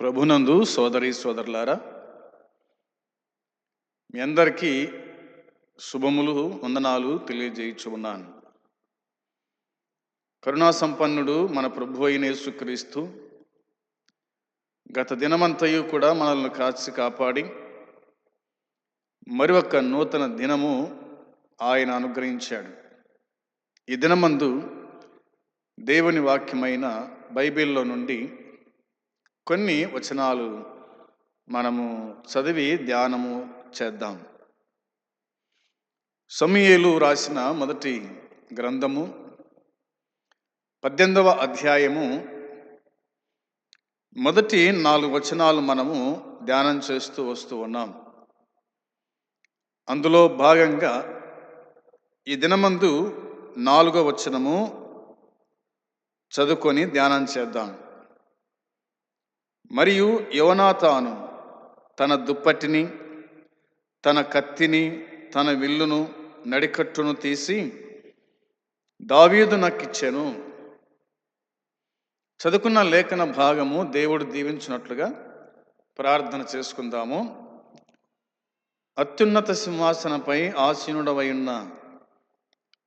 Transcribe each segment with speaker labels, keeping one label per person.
Speaker 1: ప్రభునందు సోదరి సోదరులారా, మీ అందరికీ శుభములు వందనాలు తెలియజేయుచున్నాను. కరుణా సంపన్నుడు మన ప్రభు అయిన యేసుక్రీస్తు గత దినమంతయు కూడా మనల్ని కాచి కాపాడి మరి ఒక నూతన దినము ఆయన అనుగ్రహించాడు. ఈ దినమందు దేవుని వాక్యమైన బైబిల్లో నుండి కొన్ని వచనాలు మనము చదివి ధ్యానము చేద్దాం. సమూయేలు రాసిన మొదటి గ్రంథము 18వ అధ్యాయము మొదటి 4 వచనాలు మనము ధ్యానం చేస్తూ వస్తూ ఉన్నాం. అందులో భాగంగా ఈ దినమందు 4వ వచనము చదువుకొని ధ్యానం చేద్దాం. మరియు యోనాతాను తన దుప్పటిని, తన కత్తిని, తన విల్లును, నడికట్టును తీసి దావీదు నాకిచ్చెను. చదువుకున్న లేఖన భాగము దేవుడు దీవించినట్లుగా ప్రార్థన చేసుకుందాము. అత్యున్నత సింహాసనపై ఆసీనుడవై ఉన్న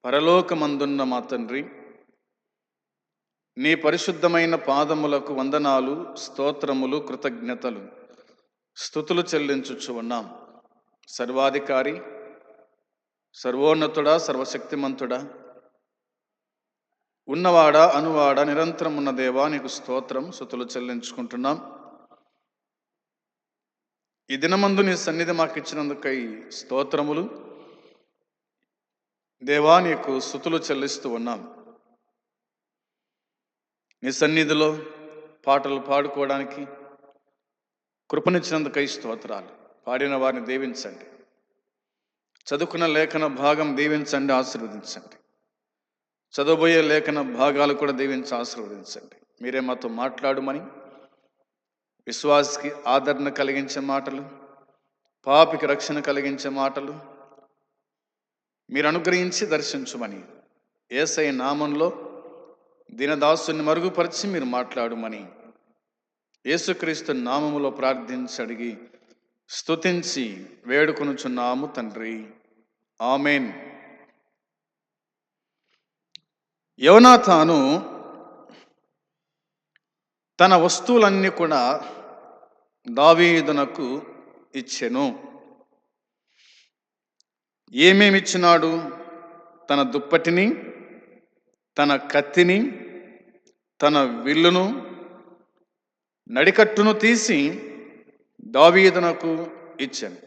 Speaker 1: పరలోకమందున్న మా తండ్రి, నీ పరిశుద్ధమైన పాదములకు వందనాలు, స్తోత్రములు, కృతజ్ఞతలు, స్తుతులు చెల్లించుచు ఉన్నాం. సర్వాధికారి, సర్వోన్నతుడా, సర్వశక్తిమంతుడా, ఉన్నవాడా, అనువాడా, నిరంతరం ఉన్న దేవా, నీకు స్తోత్రం, స్తుతులు చెల్లించుకుంటున్నాం. ఈ దినమందు నీ సన్నిధి మాకు ఇచ్చినందుకై స్తోత్రములు దేవా, నీకు స్తుతులు చెల్లిస్తూ ఉన్నాం. నీ సన్నిధిలో పాటలు పాడుకోవడానికి కృపనిచ్చినందుకై స్తోత్రాలు. పాడిన వారిని దీవించండి, చదువుకున్న లేఖన భాగం దీవించండి, ఆశీర్వదించండి. చదవబోయే లేఖన భాగాలు కూడా దీవించి ఆశీర్వదించండి. మీరే మాతో మాట్లాడుమని, విశ్వాసికి ఆదరణ కలిగించే మాటలు, పాపికి రక్షణ కలిగించే మాటలు మీరు అనుగ్రహించి దర్శించుమని యేసయ్య నామంలో దీనదాసుని మరుగుపరిచి మీరు మాట్లాడుమని యేసుక్రీస్తు నామములో ప్రార్థించి అడిగి స్తుతించి వేడుకొనుచున్నాము తండ్రి, ఆమేన్. యోనాతాను తన వస్తువులన్నీ కూడా దావీదునకు ఇచ్చెను. ఏమేమి ఇచ్చినాడు? తన దుప్పటిని, తన కత్తిని, తన విల్లును, నడికట్టును తీసి దావీదునకు ఇచ్చాను.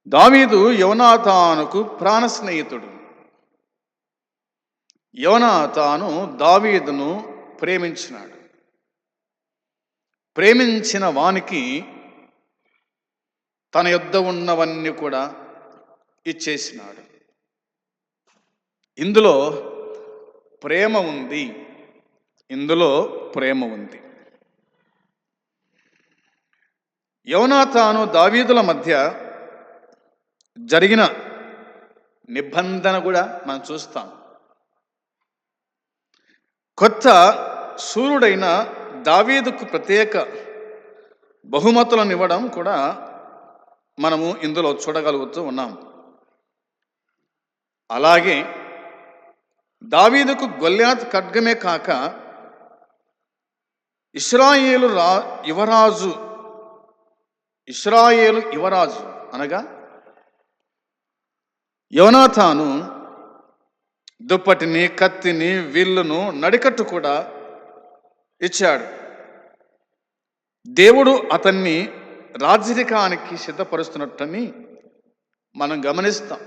Speaker 1: దావీదు యోనాతానుకు ప్రాణ స్నేహితుడు. యోనాతాను దావీదును ప్రేమించినాడు. ప్రేమించిన వానికి తన యొద్ద ఉన్నవన్నీ కూడా ఇచ్చేసినాడు. ఇందులో ప్రేమ ఉంది, ఇందులో ప్రేమ ఉంది. యోనాతాను దావీదుల మధ్య జరిగిన నిబంధన కూడా మనం చూస్తాం. కొత్త సూర్యుడైన దావీదుకు ప్రత్యేక బహుమతులను ఇవ్వడం కూడా మనము ఇందులో చూడగలుగుతూ ఉన్నాం. అలాగే దావీదుకు గొల్యాత్ ఖడ్గమే కాక ఇశ్రాయేలు యువరాజు అనగా యోనాతాను దుప్పటిని, కత్తిని, విల్లును, నడికట్టు కూడా ఇచ్చాడు. దేవుడు అతన్ని రాజరికానికి సిద్ధపరుస్తున్నట్టని మనం గమనిస్తాం.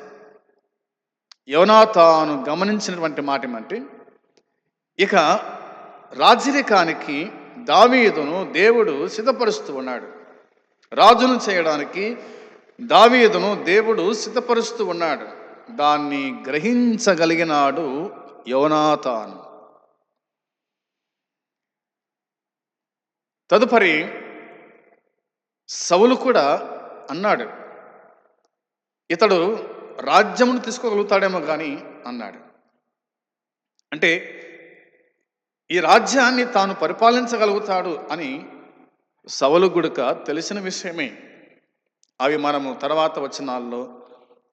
Speaker 1: యోనాతాను గమనించినటువంటి మాట ఏమంటే, ఇక రాజరికానికి దావీదును దేవుడు సిద్ధపరుస్తూ ఉన్నాడు. రాజును చేయడానికి దావీదును దేవుడు సిద్ధపరుస్తూ ఉన్నాడు. దాన్ని గ్రహించగలిగినాడు యోనాతాను. తదుపరి సౌలు కూడా అన్నాడు, ఇతడు రాజ్యమును తీసుకోగలుగుతాడేమో కానీ అన్నాడు. అంటే ఈ రాజ్యాన్ని తాను పరిపాలించగలుగుతాడు అని సౌలు గుడక తెలిసిన విషయమే. అవి మనము తర్వాత వచనాల్లో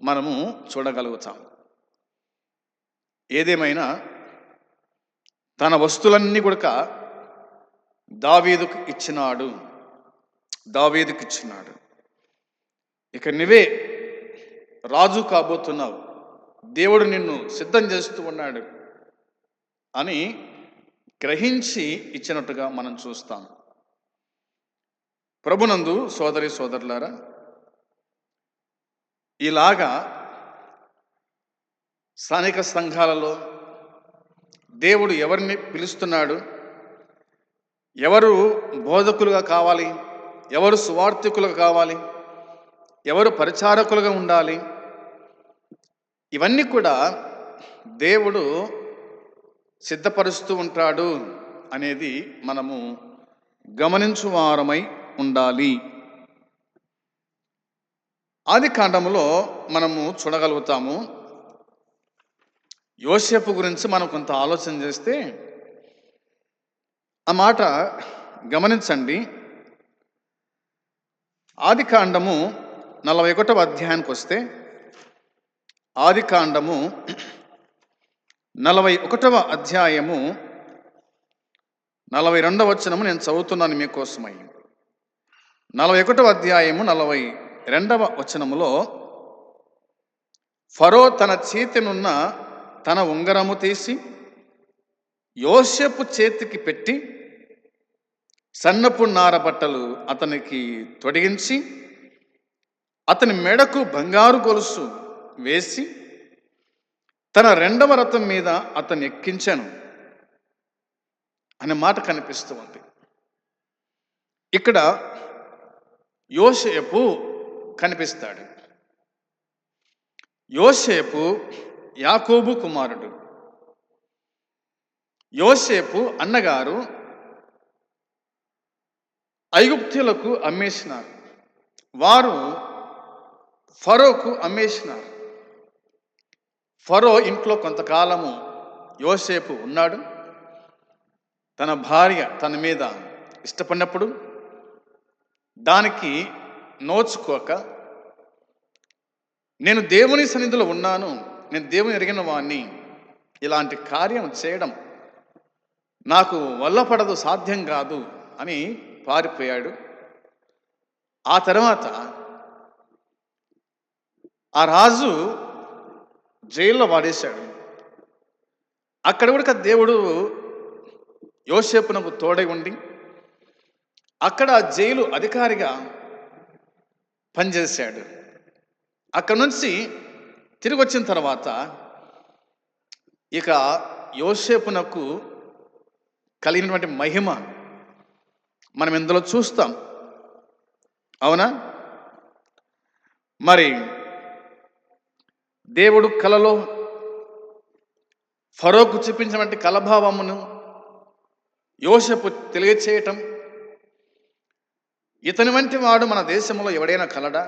Speaker 1: మనము చూడగలుగుతాం. ఏదేమైనా తన వస్తువులన్నీ కూడా దావీదుకు ఇచ్చినాడు. ఇక నువ్వే రాజు కాబోతున్నావు, దేవుడు నిన్ను సిద్ధం చేస్తూ ఉన్నాడు అని గ్రహించి ఇచ్చినట్టుగా మనం చూస్తాం. ప్రభునందు సోదరి సోదరులారా, ఇలాగా స్థానిక సంఘాలలో దేవుడు ఎవరిని పిలుస్తున్నాడు, ఎవరు బోధకులుగా కావాలి, ఎవరు సువార్థికులుగా కావాలి, ఎవరు పరిచారకులుగా ఉండాలి, ఇవన్నీ కూడా దేవుడు సిద్ధపరుస్తూ ఉంటాడు అనేది మనము గమనించువారమై ఉండాలి. ఆది కాండములో మనము చూడగలుగుతాము. యోసేపు గురించి మనం కొంత ఆలోచన చేస్తే ఆ మాట గమనించండి. ఆది కాండము 41వ అధ్యాయానికి వస్తే, ఆది కాండము 41వ అధ్యాయము 42వ వచనము నేను చదువుతున్నాను మీకోసమై. 41వ అధ్యాయము 42వ వచనములో, ఫరో తన చేతినున్న తన ఉంగరము తీసి యోసేపు చేతికి పెట్టి సన్నపు నార బట్టలు అతనికి తొడిగించి అతని మెడకు బంగారు గొలుసు వేసి తన 2వ రథం మీద అతన్ని ఎక్కించాను అనే మాట కనిపిస్తూ ఉంది. ఇక్కడ యోసేపు కనిపిస్తాడు. యోసేపు యాకోబు కుమారుడు. యోసేపు అన్నగారు ఐగుప్తీయులకు అమ్మేసినారు, వారు ఫరోకు అమ్మేసినారు. ఫరో ఇంట్లో కొంతకాలము యోసేపు ఉన్నాడు. తన భార్య తన మీద ఇష్టపడినప్పుడు దానికి నోచుకోక, నేను దేవుని సన్నిధిలో ఉన్నాను, నేను దేవుని ఎరిగిన వాడిని, ఇలాంటి కార్యం చేయడం నాకు వల్ల పడదు, సాధ్యం కాదు అని పారిపోయాడు. ఆ తర్వాత ఆ రాజు జైల్లో వాడేశాడు. అక్కడ కూడా దేవుడు యోసేపునకు తోడై ఉండి అక్కడ జైలు అధికారిగా పనిచేశాడు. అక్కడి నుంచి తిరిగి వచ్చిన తర్వాత ఇక యోసేపునకు కలిగినటువంటి మహిమ మనం ఇందులో చూస్తాం. అవునా? మరి దేవుడు కలలో ఫరోకు చూపించినటువంటి కలభావమును యోసేపు తెలియచేయటం, ఇతని వంటి వాడు మన దేశంలో ఎవడైనా కలడా,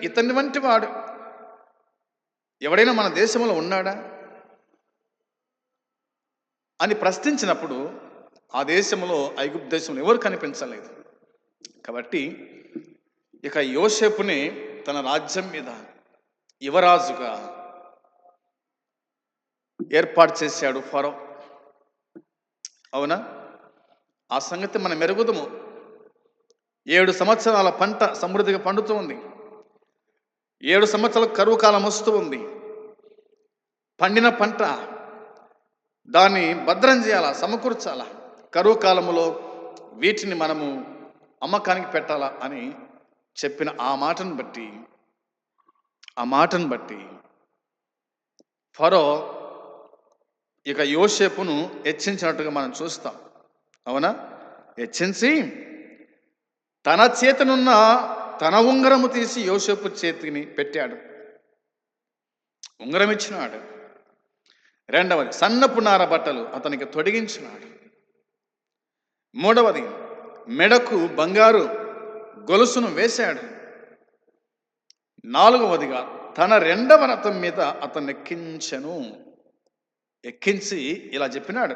Speaker 1: ఇతని వంటి వాడు ఎవడైనా మన దేశంలో ఉన్నాడా అని ప్రశ్నించినప్పుడు ఆ దేశంలో, ఐగుప్తు దేశంలో ఎవరు కనిపించలేదు. కాబట్టి ఇక యోసేపుని తన రాజ్యం మీద యువరాజుగా ఏర్పాటు చేశాడు ఫరో. అవునా? ఆ సంగతి మనం మెరుగుదము. 7 సంవత్సరాల పంట సమృద్ధిగా పండుతూ ఉంది. 7 సంవత్సరాల కరువు కాలం వస్తూ ఉంది. పండిన పంట దాన్ని భద్రం చేయాలా, సమకూర్చాలా, కరువు కాలములో వీటిని మనము అమ్మకానికి పెట్టాలా అని చెప్పిన ఆ మాటను బట్టి ఫరో ఇక యోసేపును హెచ్చించినట్టుగా మనం చూస్తాం. అవునా? హెచ్చించి తన చేతనున్న తన ఉంగరము తీసి యోసేపు చేతిని పెట్టాడు, ఉంగరం ఇచ్చినాడు. 2వది, సన్నపు నార బట్టలు అతనికి తొడిగించినాడు. 3వది, మెడకు బంగారు గొలుసును వేశాడు. 4వదిగా తన 2వ రథం మీద అతన్ని ఎక్కించి ఇలా చెప్పినాడు,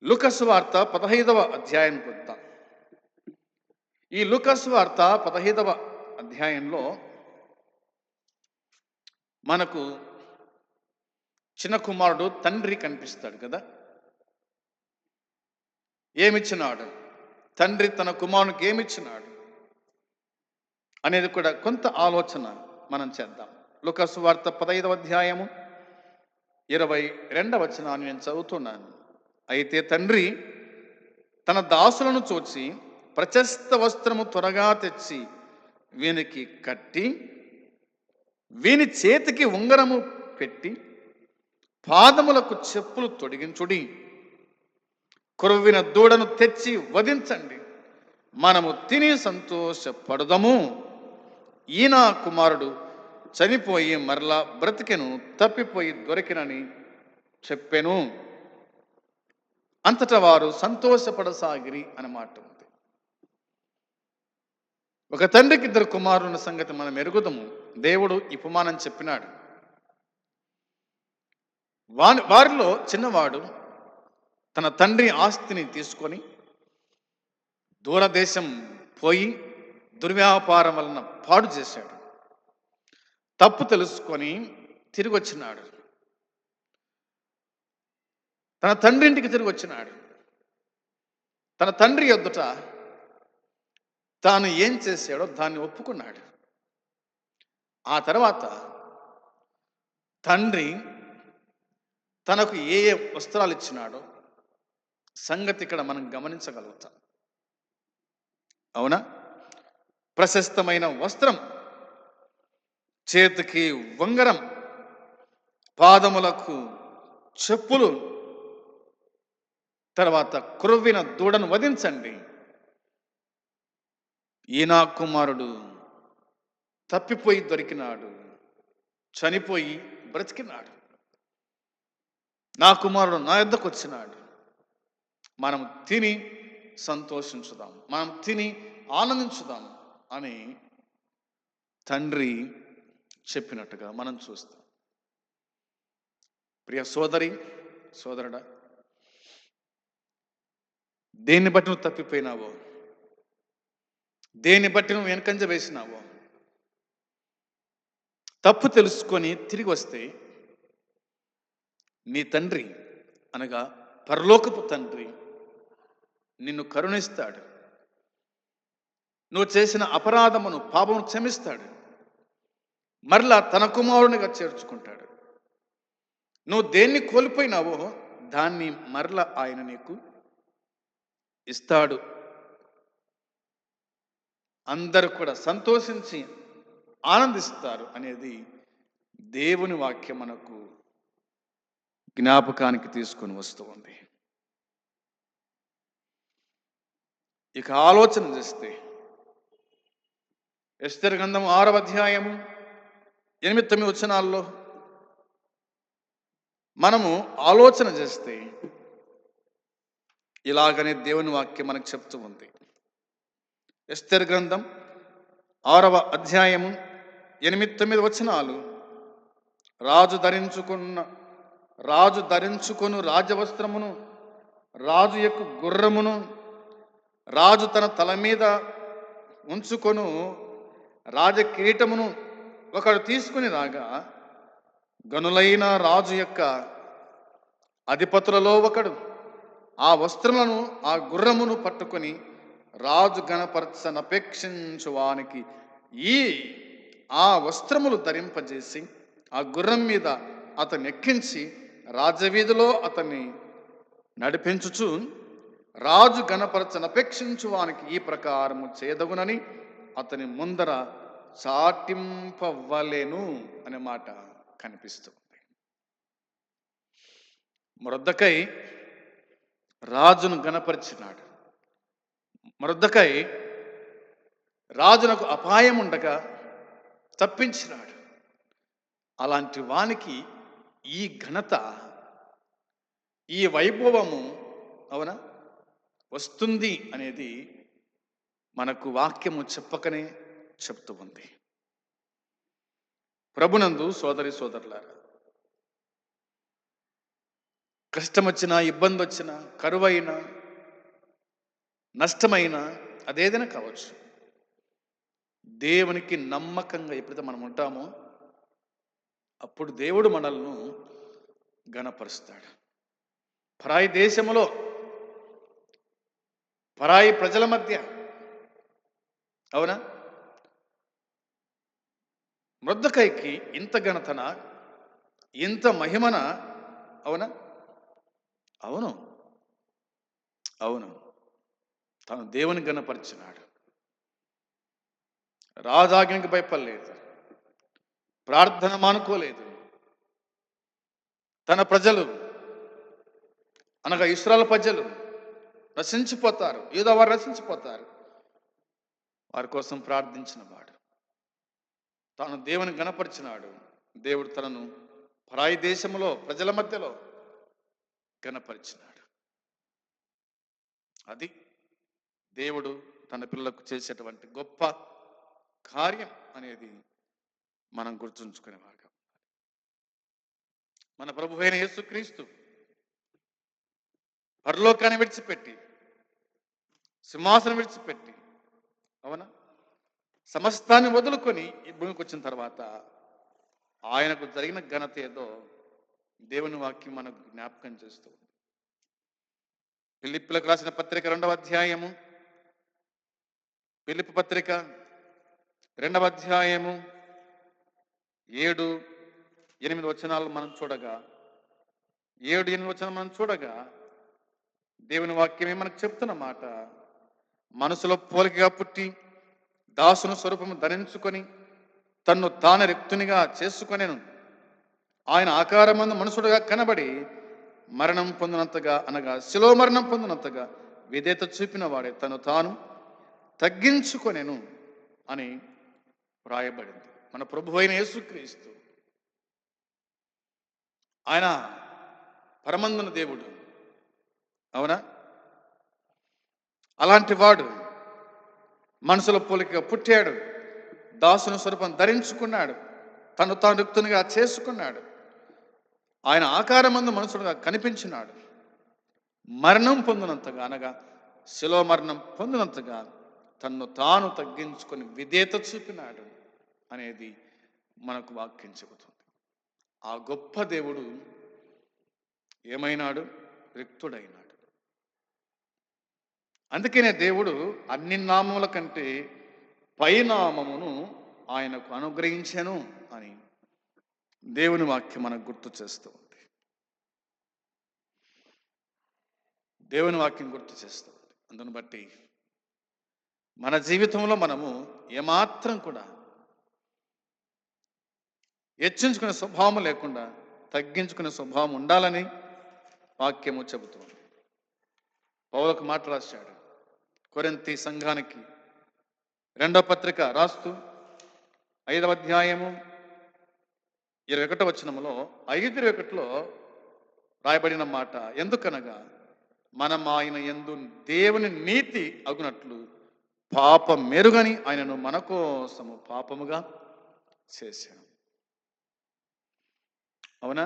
Speaker 1: లూకాసు వార్త 15వ అధ్యాయం పొందుతాం. ఈ లూకాసు వార్త 15వ అధ్యాయంలో మనకు చిన్న కుమారుడు తండ్రి కనిపిస్తాడు కదా. ఏమిచ్చినాడు తండ్రి తన కుమారునికి, ఏమిచ్చినాడు అనేది కూడా కొంత ఆలోచన మనం చేద్దాం. లూకాసు వార్త 15వ అధ్యాయము 22వ వచనాన్ని నేను చదువుతున్నాను. అయితే తండ్రి తన దాసులను చూచి ప్రశస్త వస్త్రము త్వరగా తెచ్చి వీనికి కట్టి, వీని చేతికి ఉంగరము పెట్టి, పాదములకు చెప్పులు తొడిగించుడి, కొరువిన దూడను తెచ్చి వధించండి, మనము తిని సంతోషపడదము. ఈయన కుమారుడు చనిపోయి మరలా బ్రతికెను, తప్పిపోయి దొరికినని చెప్పెను. అంతటా వారు సంతోషపడసాగిరి అని మాట ఉంది. ఒక తండ్రికి 2 కుమారుల సంగతి మనం ఎరుగుదము. దేవుడు ఈ ఉపమానం చెప్పినాడు. వారిలో చిన్నవాడు తన తండ్రి ఆస్తిని తీసుకొని దూరదేశం పోయి దుర్వ్యాపారం వలన పాడు చేశాడు. తప్పు తెలుసుకొని తిరిగి వచ్చినాడు. తన తండ్రి ఇంటికి తిరిగి వచ్చినాడు. తన తండ్రి ఎదుట తాను ఏం చేశాడో దాన్ని ఒప్పుకున్నాడు. ఆ తర్వాత తండ్రి తనకు ఏ ఏ వస్త్రాలు ఇచ్చినాడో సంగతి ఇక్కడ మనం గమనించగలుగుతాం. అవునా? ప్రశస్తమైన వస్త్రం, చేతికి ఉంగరం, పాదములకు చెప్పులు, తర్వాత క్రొవ్విన దూడను వధించండి. ఈయన కుమారుడు తప్పిపోయి దొరికినాడు, చనిపోయి బ్రతికినాడు. నా కుమారుడు నా యొద్దకు వచ్చినాడు, మనం తిని సంతోషించుదాం, మనం తిని ఆనందించుదాం అని తండ్రి చెప్పినట్టుగా మనం చూస్తాం. ప్రియ సోదరి, సోదరుడా, దేన్ని బట్టి నువ్వు తప్పిపోయినావో, దేన్ని బట్టి నువ్వు వెనకంజ వేసినావో, తప్పు తెలుసుకొని తిరిగి వస్తే నీ తండ్రి అనగా పరలోకపు తండ్రి నిన్ను కరుణిస్తాడు. నువ్వు చేసిన అపరాధమును, పాపమును క్షమిస్తాడు. మరలా తన కుమారునిగా చేర్చుకుంటాడు. నువ్వు దేన్ని కోల్పోయినావో దాన్ని మరలా ఆయన నీకు ఇస్తాడు. అందరూ కూడా సంతోషించి ఆనందిస్తారు అనేది దేవుని వాక్యం మనకు జ్ఞాపకానికి తీసుకొని వస్తూ ఉంది. ఇక ఆలోచన చేస్తే ఎస్తేరు గ్రంథం 6వ అధ్యాయము 8-9 వచనాల్లో మనము ఆలోచన చేస్తే ఇలాగనే దేవుని వాక్యం మనకు చెప్తూ ఉంది. ఎస్తేరు గ్రంథం 6వ అధ్యాయము 8-9 వచనాలు, రాజు ధరించుకొను రాజవస్త్రమును, రాజు యొక్క గుర్రమును, రాజు తన తల మీద ఉంచుకొను రాజకిరీటమును ఒకడు తీసుకుని రాగా, గనులైన రాజు యొక్క అధిపతులలో ఒకడు ఆ వస్త్రములను, ఆ గుర్రమును పట్టుకొని రాజు గణపరచనపేక్షించువానికి ఆ వస్త్రములు ధరింపజేసి ఆ గుర్రం మీద అతన్ని ఎక్కించి రాజవీధిలో అతన్ని నడిపించుచు, రాజు గణపరచనపేక్షించువానికి ఈ ప్రకారము చేయదగునని అతని ముందర చాటింపవలెను అనే మాట కనిపిస్తుంది. మొర్దెకై రాజును గణపరిచినాడు. మొర్దెకై రాజునకు అపాయం ఉండగా తప్పించినాడు. అలాంటి వానికి ఈ ఘనత, ఈ వైభవము అవునా వస్తుంది అనేది మనకు వాక్యము చెప్పకనే చెప్తూ ఉంది. ప్రభునందు సోదరి సోదరులారా, కష్టం వచ్చినా, ఇబ్బంది వచ్చినా, కరువైనా, నష్టమైనా, అదేదైనా కావచ్చు, దేవునికి నమ్మకంగా ఎప్పుడైతే మనం ఉంటామో అప్పుడు దేవుడు మనల్ని ఘనపరుస్తాడు. పరాయి దేశంలో, పరాయి ప్రజల మధ్య, అవునా, మొర్దెకైకి ఇంత ఘనతన, ఇంత మహిమన, అవునా, అవును, అవును, తను దేవుని ఘనపరిచినాడు. రాజాజ్ఞకి భయపడలేదు, ప్రార్థన మానుకోలేదు. తన ప్రజలు అనగా ఇశ్రాయేలు ప్రజలు నశించిపోతారు, ఏదో వారు నశించిపోతారు, వారి కోసం ప్రార్థించిన వాడు, తాను దేవుని గణపరిచినాడు. దేవుడు తనను పరాయి దేశంలో ప్రజల మధ్యలో గణపరిచినాడు. అది దేవుడు తన పిల్లలకు చేసేటువంటి గొప్ప కార్యం అనేది మనం గుర్తుంచుకునే మార్గం. మన ప్రభు అయిన యేసుక్రీస్తు పరలోకాన్ని విడిచిపెట్టి, సింహాసనం విడిచిపెట్టి, అవునా, సమస్తాన్ని వదులుకొని ఈ భూమికి వచ్చిన తర్వాత ఆయనకు జరిగిన ఘనత ఏదో దేవుని వాక్యం మనకు జ్ఞాపకం చేస్తూ ఉంది. ఫిలిప్పీలకు రాసిన పత్రిక 2వ అధ్యాయము, ఫిలిప్పీ పత్రిక 2వ అధ్యాయము 7-8 వచనాలు మనం చూడగా, 7-8 వచనాలు మనం చూడగా దేవుని వాక్యమే మనకు చెప్తున్న మాట, మనసులో పోలికగా పుట్టి దాసుని స్వరూపము ధరించుకొని తన్ను తాను రిక్తునిగా చేసుకొనెను. ఆయన ఆకారమందు మనుషుడుగా కనబడి మరణం పొందినంతగా, అనగా శిలువ మరణం పొందినంతగా విధేయత చూపిన వాడే తను తాను తగ్గించుకొనెను అని వ్రాయబడింది. మన ప్రభు అయిన యేసుక్రీస్తు ఆయన పరమందున దేవుడు, అవునా, అలాంటి వాడు మనసుల పోలికగా పుట్టాడు, దాసుని స్వరూపం ధరించుకున్నాడు, తను తాను రిక్తునిగా చేసుకున్నాడు, ఆయన ఆకారమందు మనుషుడుగా కనిపించినాడు, మరణం పొందినంతగా, అనగా శిలువ మరణం పొందినంతగా తన్ను తాను తగ్గించుకొని విధేయత చూపినాడు అనేది మనకు వాక్యం చెబుతుంది. ఆ గొప్ప దేవుడు ఏమైనాడు? రిక్తుడైనాడు. అందుకనే దేవుడు అన్ని నామముల కంటే పైనామమును ఆయనకు అనుగ్రహించెను అని దేవుని వాక్యం మనకు గుర్తు చేస్తూ ఉంది. దేవుని వాక్యం గుర్తు చేస్తూ ఉంది. అందును బట్టి మన జీవితంలో మనము ఏమాత్రం కూడా హెచ్చించుకునే స్వభావం లేకుండా తగ్గించుకునే స్వభావం ఉండాలని వాక్యము చెబుతుంది. పౌలకు మాట రాశాడు కొరింథీ సంఘానికి 2వ పత్రిక రాస్తూ 5వ అధ్యాయము 21వ వచనములో 5:21లో రాయబడిన మాట, ఎందుకనగా మనం ఆయన యందు దేవుని నీతి అగునట్లు పాపం మెరుగని ఆయనను మన కోసము పాపముగా చేశాను. అవునా,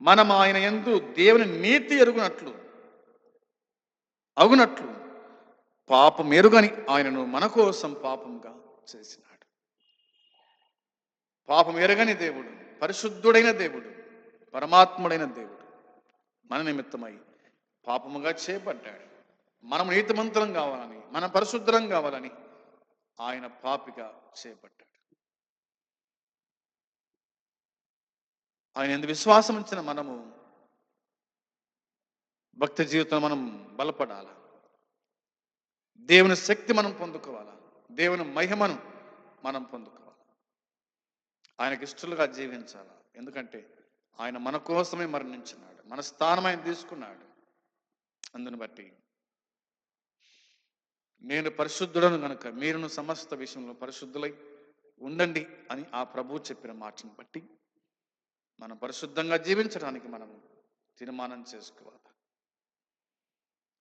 Speaker 1: మనం ఆయన యందు దేవుని నీతి అగునట్లు పాపం ఎరుగని ఆయనను మన కోసం పాపంగా చేసినాడు. పాపం ఎరగని దేవుడు, పరిశుద్ధుడైన దేవుడు, పరమాత్ముడైన దేవుడు మన నిమిత్తమై పాపముగా చేయబడ్డాడు. మనం నీతిమంతులం కావాలని, మనం పరిశుద్ధులం కావాలని ఆయన పాపిగా చేయబడ్డాడు. ఆయన ఎందుకు విశ్వాసం ఉంచిన మనము భక్తి జీవితం మనం బలపడాలా, దేవుని శక్తి మనం పొందుకోవాలా, దేవుని మహిమను మనం పొందుకోవాలి, ఆయనకి ఇష్టలుగా జీవించాలా. ఎందుకంటే ఆయన మన కోసమే మరణించినాడు, మన స్థానం ఆయన తీసుకున్నాడు. అందుని బట్టి నేను పరిశుద్ధుడను గనుక మీరును సమస్త విషయంలో పరిశుద్ధులై ఉండండి అని ఆ ప్రభువు చెప్పిన మాటను బట్టి మనం పరిశుద్ధంగా జీవించడానికి మనం తీర్మానం చేసుకోవాలి.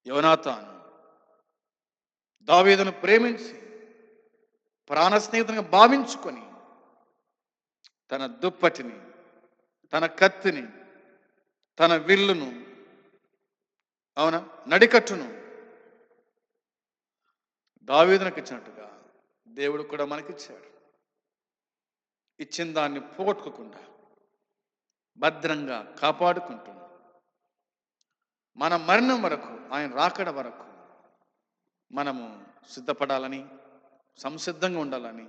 Speaker 1: యోనాతాను దావీదును ప్రేమించి ప్రాణ స్నేహితునిగా భావించుకొని తన దుప్పటిని, తన కత్తిని తన విల్లును, అవునా, నడికట్టును దావీదునకు ఇచ్చినట్టుగా దేవుడు కూడా మనకిచ్చాడు. ఇచ్చిన దాన్ని పోగొట్టుకోకుండా భద్రంగా కాపాడుకుంటున్నాం. మన మరణం వరకు, ఆయన రాకడ వరకు మనము సిద్ధపడాలని, సంసిద్ధంగా ఉండాలని,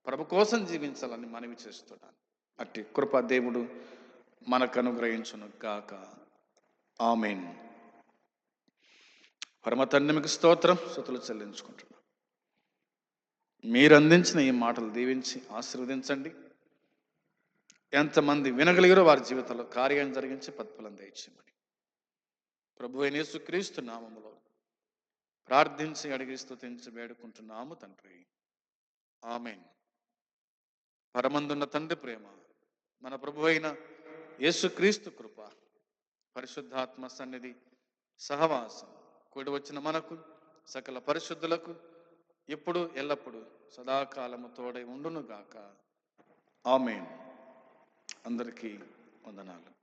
Speaker 1: ప్రభు కోసం జీవించాలని మనవి చేస్తున్నాను. అట్టి కృప దేవుడు మనకు అనుగ్రహించును గాక. ఆమేన్. పరమ తండ్రి మీకు స్తోత్రం, స్తుతులు చెల్లించుకుంటున్నాం. మీరు అందించిన ఈ మాటలు దీవించి ఆశీర్వదించండి. ఎంతమంది వినగలిగారో వారి జీవితంలో కార్యం జరిగించి పత్ఫలం దయచేయమని ప్రభు అయిన యేసుక్రీస్తు నామములో ప్రార్థించి అడిగి స్తుతించి వేడుకుంటున్నాము తండ్రి. ఆమేన్. పరమందున్న తండ్రి ప్రేమ, మన ప్రభు అయిన యేసుక్రీస్తు కృప, పరిశుద్ధాత్మ సన్నిధి సహవాసం కూడి వచ్చిన మనకు సకల పరిశుద్ధులకు ఇప్పుడు ఎల్లప్పుడు సదాకాలము తోడై ఉండును గాక. ఆమేన్. అందరికీ వందనాలు.